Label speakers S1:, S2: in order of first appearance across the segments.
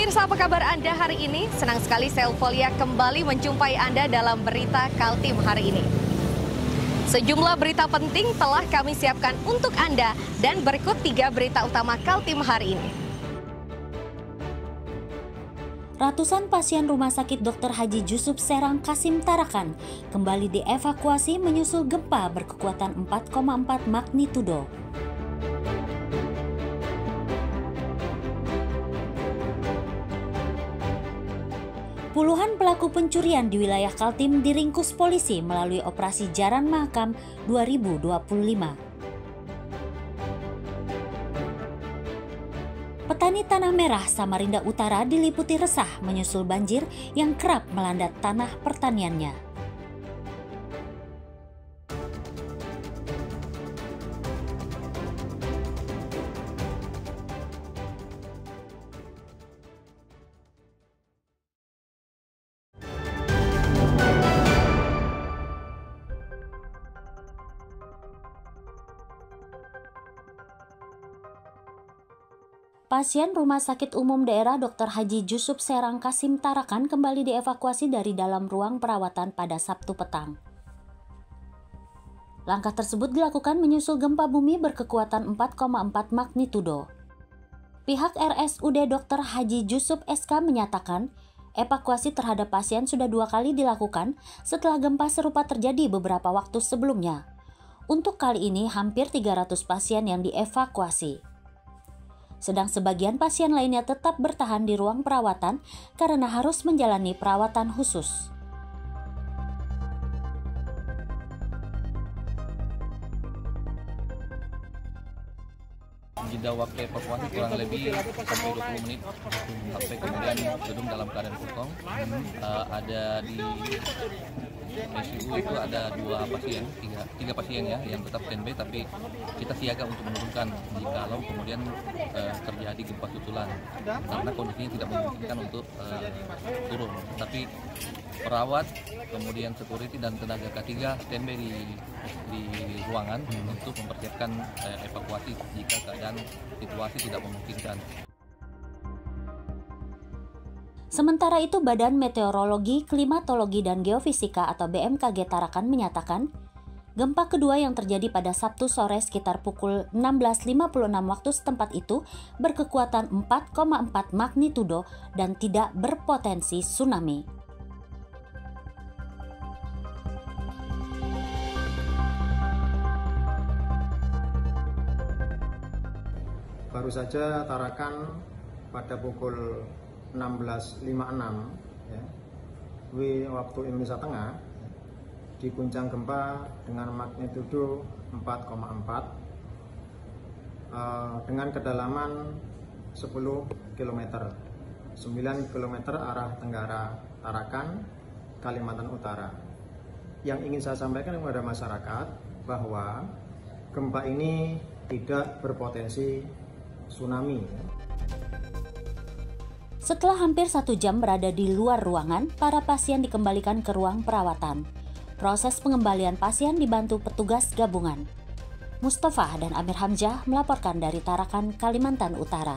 S1: Pemirsa, apa kabar Anda hari ini? Senang sekali saya Eufolia kembali menjumpai Anda dalam berita Kaltim hari ini. Sejumlah berita penting telah kami siapkan untuk Anda dan berikut 3 berita utama Kaltim hari ini.
S2: Ratusan pasien Rumah Sakit Dr. Haji Jusuf Serang Kasim Tarakan kembali dievakuasi menyusul gempa berkekuatan 4,4 magnitudo. Puluhan pelaku pencurian di wilayah Kaltim diringkus polisi melalui operasi Jaran Mahakam 2025. Petani tanah merah Samarinda Utara diliputi resah menyusul banjir yang kerap melanda tanah pertaniannya. Pasien Rumah Sakit Umum Daerah Dr. Haji Jusuf Serang Kasim Tarakan kembali dievakuasi dari dalam ruang perawatan pada Sabtu petang. Langkah tersebut dilakukan menyusul gempa bumi berkekuatan 4,4 magnitudo. Pihak RSUD Dr. Haji Jusuf SK menyatakan, evakuasi terhadap pasien sudah 2 kali dilakukan setelah gempa serupa terjadi beberapa waktu sebelumnya. Untuk kali ini hampir 300 pasien yang dievakuasi. Sedang sebagian pasien lainnya tetap bertahan di ruang perawatan karena harus menjalani perawatan khusus.
S3: Jeda waktu evakuasi kurang lebih sampai 20 menit sampai kemudian gedung dalam keadaan kosong. Ada di ICU itu ada 2 pasien, 3 pasien ya yang tetap standby, tapi kita siaga untuk menurunkan jikalau kemudian terjadi gempa susulan karena kondisinya tidak memungkinkan untuk turun. Tapi perawat, kemudian security dan tenaga K3 standby di ruangan untuk mempersiapkan evakuasi jika keadaan situasi tidak memungkinkan.
S2: Sementara itu, Badan Meteorologi, Klimatologi, dan Geofisika atau BMKG Tarakan menyatakan, gempa kedua yang terjadi pada Sabtu sore sekitar pukul 16.56 waktu setempat itu berkekuatan 4,4 magnitudo dan tidak berpotensi tsunami.
S4: Baru saja Tarakan pada pukul 16.56 ya, waktu Indonesia Tengah diguncang gempa dengan magnitudo 4,4 dengan kedalaman 10 km, 9 km arah tenggara Tarakan, Kalimantan Utara. Yang ingin saya sampaikan kepada masyarakat bahwa gempa ini tidak berpotensi tsunami.
S2: Setelah hampir 1 jam berada di luar ruangan, para pasien dikembalikan ke ruang perawatan. Proses pengembalian pasien dibantu petugas gabungan. Mustafa dan Amir Hamzah melaporkan dari Tarakan, Kalimantan Utara.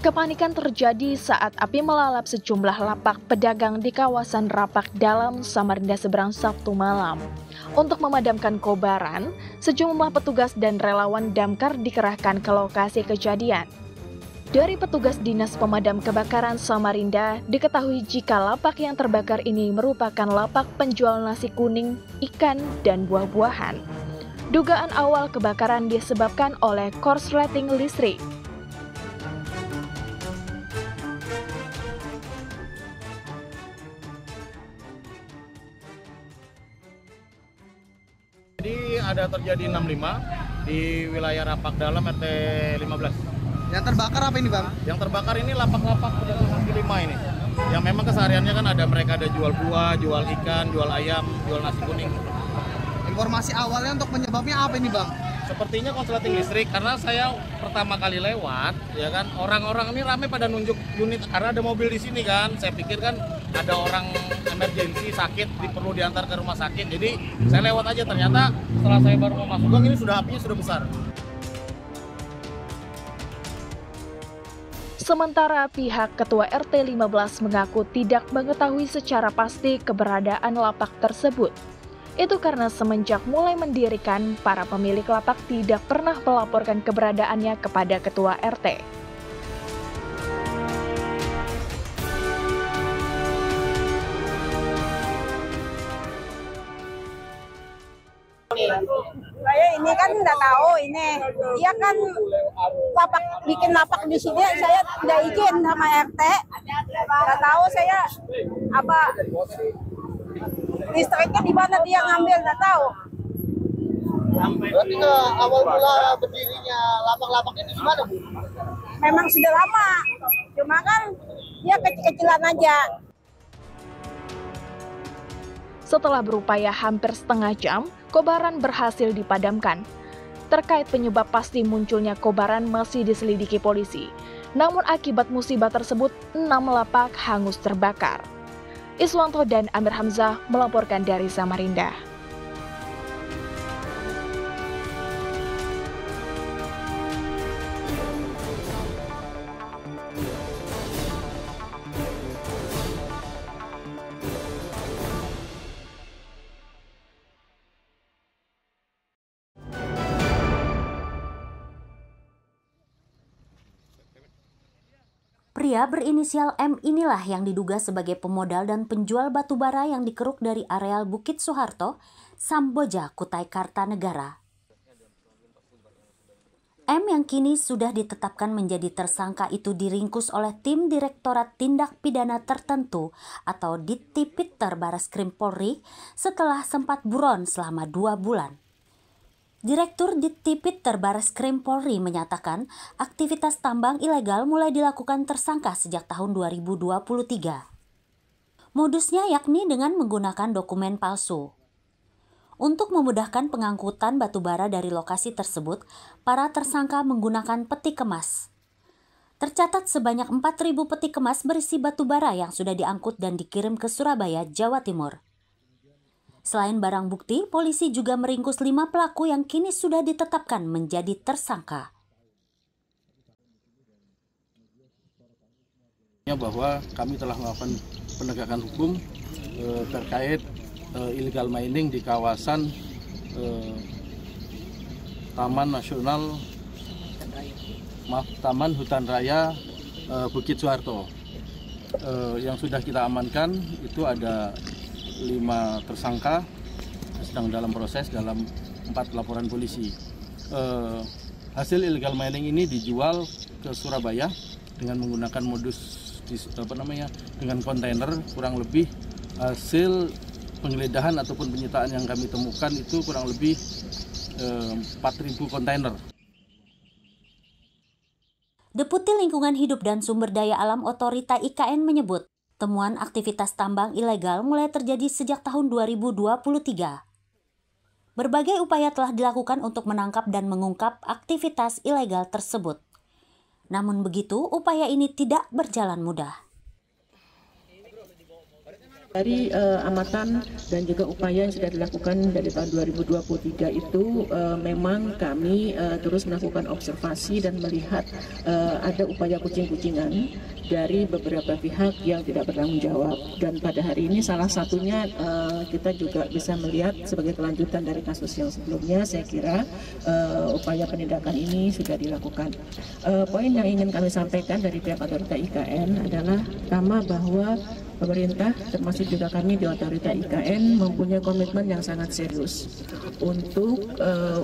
S5: Kepanikan terjadi saat api melalap sejumlah lapak pedagang di kawasan Rapak Dalam, Samarinda seberang Sabtu malam. Untuk memadamkan kobaran, sejumlah petugas dan relawan damkar dikerahkan ke lokasi kejadian. Dari petugas Dinas Pemadam Kebakaran Samarinda, diketahui jika lapak yang terbakar ini merupakan lapak penjual nasi kuning, ikan, dan buah-buahan. Dugaan awal kebakaran disebabkan oleh korsleting listrik.
S6: Jadi ada terjadi 65 di wilayah Rapak Dalam RT 15.
S7: Yang terbakar apa ini, Bang?
S6: Yang terbakar ini lapak-lapak pedagang kaki lima ini. Yang memang kesehariannya kan mereka ada jual buah, jual ikan, jual ayam, jual nasi kuning.
S7: Informasi awalnya untuk penyebabnya apa ini, Bang?
S6: Sepertinya konsleting listrik, karena saya pertama kali lewat, ya kan, orang-orang ini ramai pada nunjuk unit karena ada mobil di sini kan. Saya pikir kan ada orang emergensi sakit perlu diantar ke rumah sakit. Jadi saya lewat aja, ternyata setelah saya baru mau masuk gang ini apinya sudah besar.
S5: Sementara pihak Ketua RT 15 mengaku tidak mengetahui secara pasti keberadaan lapak tersebut. Itu karena semenjak mulai mendirikan, para pemilik lapak tidak pernah melaporkan keberadaannya kepada Ketua RT.
S8: Saya ini kan nggak tahu ini, dia kan bikin lapak di sini, saya tidak izin sama RT, nggak tahu saya apa listriknya di mana dia ngambil, nggak tahu.
S7: Berarti awal mula berdirinya lapak-lapak ini gimana, Bu?
S8: Memang sudah lama, cuma kan dia kecil-kecilan aja.
S5: Setelah berupaya hampir setengah jam, kobaran berhasil dipadamkan. Terkait penyebab pasti munculnya kobaran masih diselidiki polisi. Namun akibat musibah tersebut, 6 lapak hangus terbakar. Iswanto dan Amir Hamzah melaporkan dari Samarinda.
S2: Pria berinisial M inilah yang diduga sebagai pemodal dan penjual batu bara yang dikeruk dari areal Bukit Soeharto, Samboja, Kutai Kartanegara. M yang kini sudah ditetapkan menjadi tersangka itu diringkus oleh tim Direktorat Tindak Pidana Tertentu atau Dittipiter Barreskrim Polri setelah sempat buron selama 2 bulan. Direktur Dittipiter Barreskrim Polri menyatakan aktivitas tambang ilegal mulai dilakukan tersangka sejak tahun 2023. Modusnya yakni dengan menggunakan dokumen palsu. Untuk memudahkan pengangkutan batu bara dari lokasi tersebut, para tersangka menggunakan peti kemas. Tercatat sebanyak 4.000 peti kemas berisi batu bara yang sudah diangkut dan dikirim ke Surabaya, Jawa Timur. Selain barang bukti, polisi juga meringkus 5 pelaku yang kini sudah ditetapkan menjadi tersangka.
S9: Bahwa kami telah melakukan penegakan hukum terkait illegal mining di kawasan Taman Hutan Raya Bukit Soeharto. Yang sudah kita amankan itu ada 5 tersangka sedang dalam proses dalam 4 laporan polisi. Hasil illegal mining ini dijual ke Surabaya dengan menggunakan modus dengan kontainer. Kurang lebih hasil penggeledahan ataupun penyitaan yang kami temukan itu kurang lebih 4.000 kontainer.
S2: Deputi Lingkungan Hidup dan Sumber Daya Alam Otorita IKN menyebut, temuan aktivitas tambang ilegal mulai terjadi sejak tahun 2023. Berbagai upaya telah dilakukan untuk menangkap dan mengungkap aktivitas ilegal tersebut. Namun begitu, upaya ini tidak berjalan mudah.
S10: Dari amatan dan juga upaya yang sudah dilakukan dari tahun 2023 itu memang kami terus melakukan observasi dan melihat ada upaya kucing-kucingan dari beberapa pihak yang tidak bertanggung jawab. Dan pada hari ini salah satunya kita juga bisa melihat sebagai kelanjutan dari kasus yang sebelumnya, saya kira upaya penindakan ini sudah dilakukan. Poin yang ingin kami sampaikan dari pihak otorita IKN adalah pertama bahwa pemerintah termasuk juga kami di otorita IKN mempunyai komitmen yang sangat serius untuk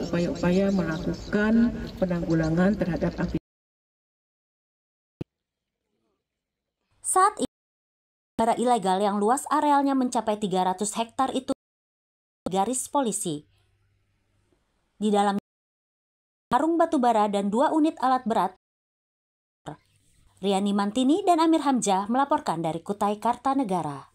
S10: upaya-upaya melakukan penanggulangan terhadap aktivitas.
S2: Saat ini, bara ilegal yang luas arealnya mencapai 300 hektar itu garis polisi. Di dalam karung batu bara dan 2 unit alat berat. Riani Mantini dan Amir Hamzah melaporkan dari Kutai Kartanegara.